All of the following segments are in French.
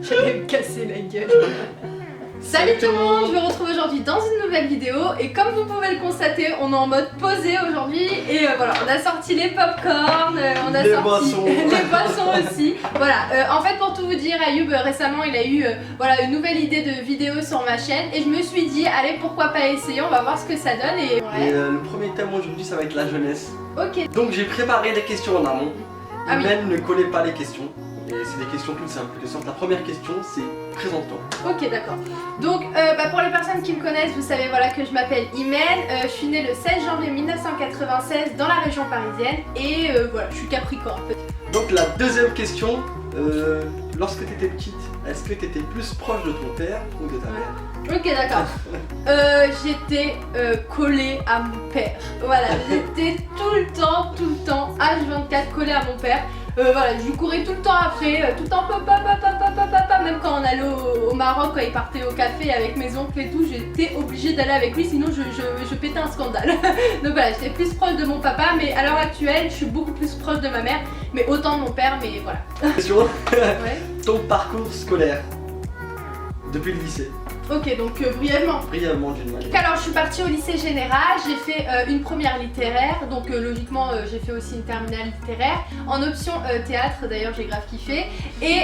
J'allais me casser la gueule. Salut tout le monde, je vous retrouve aujourd'hui dans une nouvelle vidéo et comme vous pouvez le constater, on est en mode posé aujourd'hui et voilà, on a sorti les popcorn, on a les sorti boissons. les boissons aussi. Voilà, en fait pour tout vous dire, Ayoub récemment il a eu voilà, une nouvelle idée de vidéo sur ma chaîne et je me suis dit allez pourquoi pas essayer, on va voir ce que ça donne et... Ouais. Et le premier thème aujourd'hui ça va être la jeunesse. Ok. Donc j'ai préparé des questions en amont. Ah oui. Même ne collez pas les questions. Et c'est des questions toutes simples. La première question c'est présente-toi. Ok d'accord. Donc pour les personnes qui me connaissent, vous savez voilà que je m'appelle Imen, je suis née le 16 janvier 1996 dans la région parisienne et voilà, je suis Capricorne. Donc la deuxième question, lorsque tu étais petite, est-ce que tu étais plus proche de ton père ou de ta mère? Ok d'accord. J'étais collée à mon père. Voilà, j'étais tout le temps, H24 collée à mon père. Voilà, je lui courais tout le temps après, tout le temps papa, même quand on allait au Maroc, quand il partait au café avec mes oncles et tout, j'étais obligée d'aller avec lui, sinon je pétais un scandale. Donc voilà, j'étais plus proche de mon papa, mais à l'heure actuelle, je suis beaucoup plus proche de ma mère, mais autant de mon père, mais voilà. Question. Ouais. Ton parcours scolaire depuis le lycée. Ok, donc brièvement. Brièvement d'une manière. Alors je suis partie au lycée général, j'ai fait une première littéraire, donc logiquement j'ai fait aussi une terminale littéraire, en option théâtre, d'ailleurs j'ai grave kiffé. Et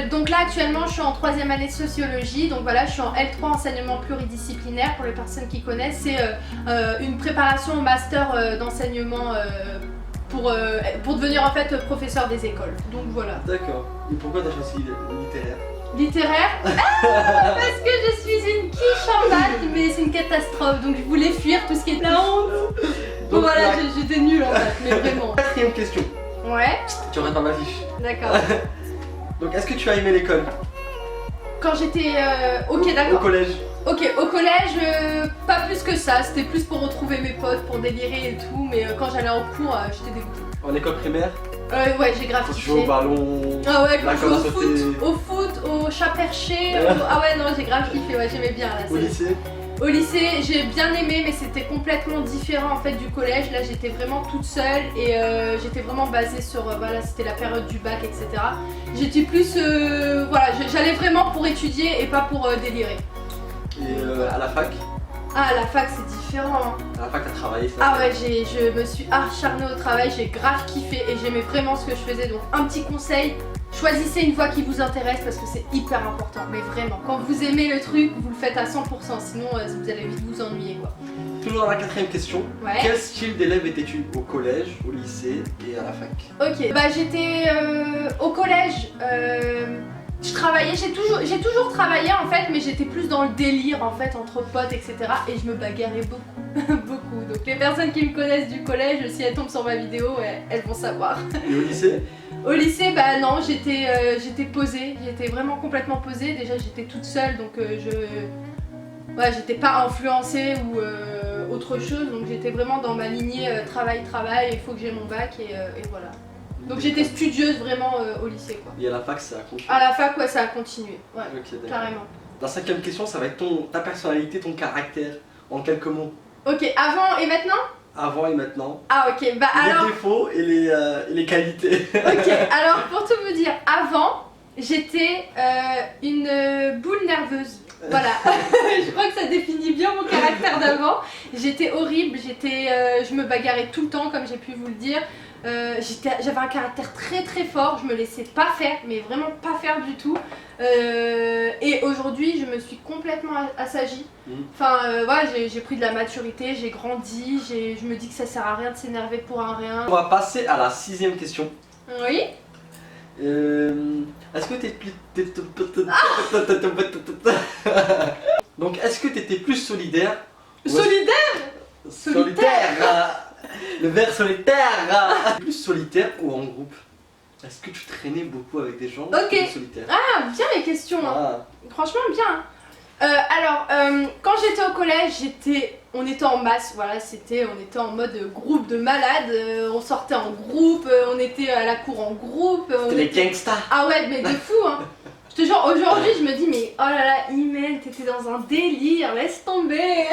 donc là actuellement je suis en 3e année de sociologie, donc voilà je suis en L3 enseignement pluridisciplinaire pour les personnes qui connaissent, c'est une préparation au master d'enseignement pour devenir en fait professeur des écoles, donc voilà. D'accord, et pourquoi t'as choisi littéraire? Littéraire parce que je suis une quiche en maths, mais c'est une catastrophe, donc je voulais fuir tout ce qui est la honte. Donc voilà, j'étais nulle en maths, mais vraiment. Quatrième question. Ouais. Tu aurais dans ma fiche. D'accord. Donc est-ce que tu as aimé l'école? Quand j'étais... ok d'accord. Au collège. Ok, au collège, pas plus que ça, c'était plus pour retrouver mes potes, pour délirer et tout, mais quand j'allais en cours, j'étais dégoûtée. En école primaire? Ouais, j'ai grave Quand tu kiffé. jouais au ballon. Ah ouais, quand la je jouais corde sautée. au foot, au chat perché, ah ouais non, j'ai grave kiffé, ouais, j'aimais bien là. Au lycée? Au lycée, j'ai bien aimé, mais c'était complètement différent en fait du collège. Là, j'étais vraiment toute seule et j'étais vraiment basée sur, voilà, c'était la période du bac, etc. J'étais plus, voilà, j'allais vraiment pour étudier et pas pour délirer. Et à la fac? Ah, à la fac, c'est différent. Hein. À la fac, t'as travaillé ça? Ah ouais, je me suis acharnée au travail, j'ai grave kiffé et j'aimais vraiment ce que je faisais. Donc, un petit conseil. Choisissez une voie qui vous intéresse parce que c'est hyper important, mais vraiment, quand vous aimez le truc, vous le faites à 100%, sinon vous allez vite vous ennuyer quoi. Toujours dans la quatrième question, Ouais. Quel style d'élève étais-tu au collège, au lycée et à la fac? Ok, bah j'étais au collège, je travaillais, j'ai toujours travaillé en fait, mais j'étais plus dans le délire en fait, entre potes etc. Et je me bagarrais beaucoup, beaucoup. Donc les personnes qui me connaissent du collège, si elles tombent sur ma vidéo, elles vont savoir. Et au lycée? Au lycée, bah non, j'étais posée, j'étais vraiment complètement posée. Déjà, j'étais toute seule, donc ouais, j'étais pas influencée ou autre chose. Donc j'étais vraiment dans ma lignée travail, il faut que j'ai mon bac et voilà. Donc j'étais studieuse vraiment au lycée quoi. Et à la fac, ça a continué? À la fac, ouais, ça a continué, ouais, Ok, carrément. La cinquième question, ça va être ta personnalité, ton caractère, en quelques mots. Ok, avant et maintenant? Avant et maintenant. Ah ok, bah alors... Les défauts et les qualités. Ok, alors pour tout vous dire, avant, j'étais une boule nerveuse. Voilà, je crois que ça définit bien mon caractère d'avant. J'étais horrible, je me bagarrais tout le temps comme j'ai pu vous le dire. J'avais un caractère très fort, je me laissais pas faire, mais vraiment pas faire du tout. Et aujourd'hui, je me suis complètement assagie. Enfin, voilà, j'ai pris de la maturité, j'ai grandi, je me dis que ça sert à rien de s'énerver pour un rien. On va passer à la sixième question. Oui. Est-ce que Donc, est-ce que t'étais plus solidaire? Solitaire. Le verbe solitaire. Plus solitaire ou en groupe? Est-ce que tu traînais beaucoup avec des gens? Ok. Plus solitaire. Ah, bien les questions. Hein. Franchement, bien. Alors, quand j'étais au collège, on était en masse, voilà, on était en mode groupe de malades, on sortait en groupe, on était à la cour en groupe. C'était les gangsters. Ah ouais, mais de fou, hein. Je te jure, aujourd'hui, je me dis, mais oh là là, Imen, t'étais dans un délire, laisse tomber.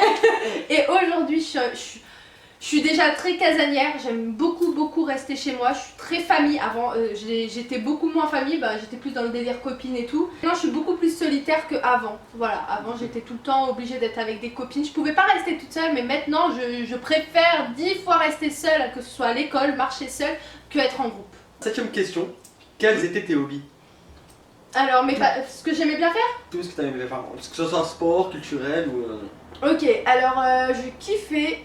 Et aujourd'hui, je Je suis déjà très casanière, j'aime beaucoup rester chez moi, je suis très famille. Avant j'étais beaucoup moins famille, j'étais plus dans le délire copine et tout. Maintenant je suis beaucoup plus solitaire qu'avant. Voilà, avant j'étais tout le temps obligée d'être avec des copines. Je pouvais pas rester toute seule, mais maintenant je préfère 10 fois rester seule, que ce soit à l'école, marcher seule, que être en groupe. 7ème question, quels étaient tes hobbies? Alors, ce que j'aimais bien faire? Tout ce que tu aimais faire, que ce soit sport, culturel ou... Ok, alors je kiffais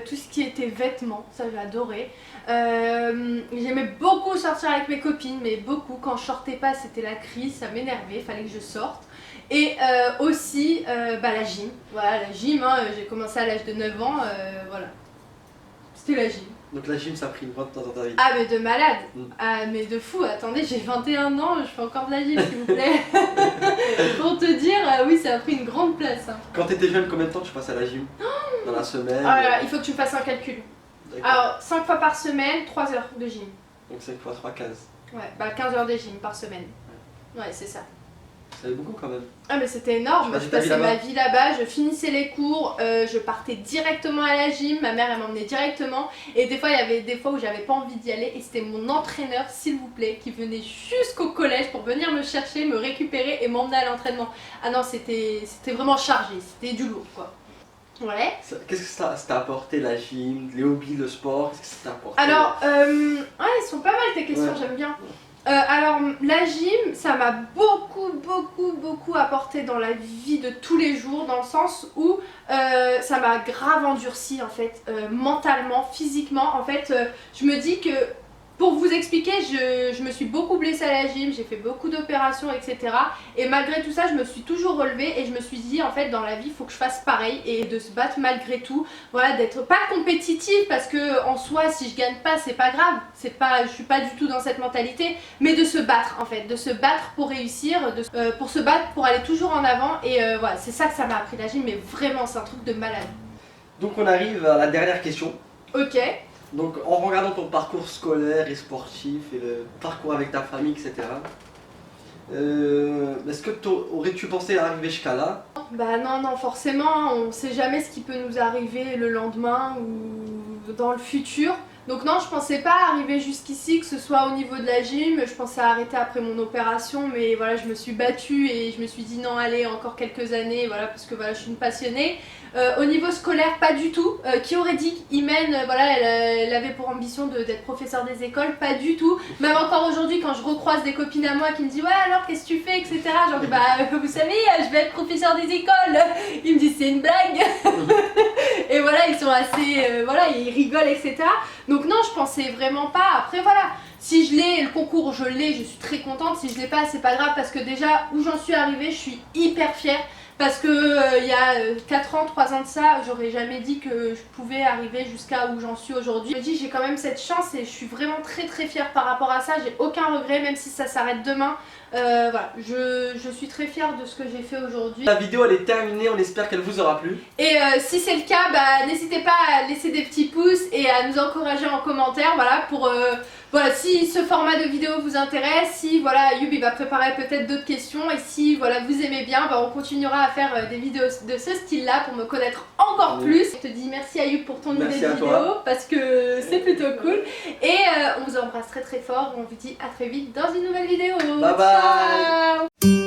tout ce qui était vêtements, ça j'adorais. J'aimais beaucoup sortir avec mes copines, mais beaucoup. Quand je sortais pas, c'était la crise, ça m'énervait, fallait que je sorte. Et aussi la gym. Voilà, la gym, hein, j'ai commencé à l'âge de 9 ans, voilà. C'était la gym. Donc la gym ça a pris une grande temps dans ta vie. Ah mais de malade, ah mais de fou, attendez j'ai 21 ans, je fais encore de la gym s'il vous plaît. Pour te dire, oui ça a pris une grande place. Hein. Quand t'étais jeune, combien de temps tu passais à la gym? Dans la semaine? Il faut que tu fasses un calcul. Alors 5 fois par semaine, 3 heures de gym. Donc 5 fois 3, 15. Ouais, 15 heures de gym par semaine. Ouais c'est ça. Ça fait beaucoup quand même. Ah mais c'était énorme, je passais ma vie là-bas, je finissais les cours, je partais directement à la gym, ma mère elle m'emmenait directement et des fois il y avait des fois où j'avais pas envie d'y aller et c'était mon entraîneur s'il vous plaît qui venait jusqu'au collège pour venir me chercher, me récupérer et m'emmener à l'entraînement. Ah non c'était vraiment chargé, c'était du lourd quoi. Ouais. Qu'est-ce que ça t'a apporté la gym, les hobbies, le sport, qu'est-ce que ça t'a apporté? Alors, ouais, ils sont pas mal tes questions, j'aime bien. Alors la gym ça m'a beaucoup apporté dans la vie de tous les jours dans le sens où ça m'a grave endurci en fait mentalement, physiquement en fait je me dis que pour vous expliquer je me suis beaucoup blessée à la gym, j'ai fait beaucoup d'opérations etc et malgré tout ça je me suis toujours relevée et je me suis dit en fait dans la vie il faut que je fasse pareil et de se battre malgré tout, voilà d'être pas compétitive parce que en soi si je gagne pas c'est pas grave, je suis pas du tout dans cette mentalité mais de se battre en fait, de se battre pour réussir, pour se battre pour aller toujours en avant et voilà c'est ça que ça m'a appris la gym mais vraiment c'est un truc de malade. Donc on arrive à la dernière question. Ok. Donc en regardant ton parcours scolaire et sportif et le parcours avec ta famille etc. Est-ce que aurais-tu pensé arriver jusqu'à là? Bah non forcément on sait jamais ce qui peut nous arriver le lendemain ou dans le futur. Donc non je pensais pas arriver jusqu'ici que ce soit au niveau de la gym, je pensais arrêter après mon opération mais voilà je me suis battue et je me suis dit non allez encore quelques années voilà parce que voilà je suis une passionnée. Au niveau scolaire pas du tout, qui aurait dit qu'Imen voilà elle avait pour ambition d'être professeur des écoles, pas du tout. Même encore aujourd'hui quand je recroise des copines à moi qui me disent ouais alors qu'est-ce que tu fais etc. Genre vous savez je vais être professeur des écoles. Ils me disent c'est une blague. Et voilà ils sont assez voilà ils rigolent etc. Donc non je pensais vraiment pas, après voilà si je l'ai, le concours je l'ai, je suis très contente, si je l'ai pas c'est pas grave parce que déjà où j'en suis arrivée je suis hyper fière. Parce que il y a 4 ans, 3 ans de ça, j'aurais jamais dit que je pouvais arriver jusqu'à où j'en suis aujourd'hui. Je me dis j'ai quand même cette chance et je suis vraiment très fière par rapport à ça, j'ai aucun regret même si ça s'arrête demain. Voilà, je suis très fière de ce que j'ai fait aujourd'hui. La vidéo elle est terminée, on espère qu'elle vous aura plu. Et si c'est le cas, n'hésitez pas à laisser des petits pouces et à nous encourager en commentaire, voilà, pour voilà, si ce format de vidéo vous intéresse, si voilà, Ayoub il va préparer peut-être d'autres questions et si voilà, vous aimez bien, on continuera à faire des vidéos de ce style-là pour me connaître encore plus. Je te dis merci Ayoub pour ton idée de vidéo parce que c'est plutôt cool. Et on vous embrasse très fort, on vous dit à très vite dans une nouvelle vidéo. Bye bye. Ciao.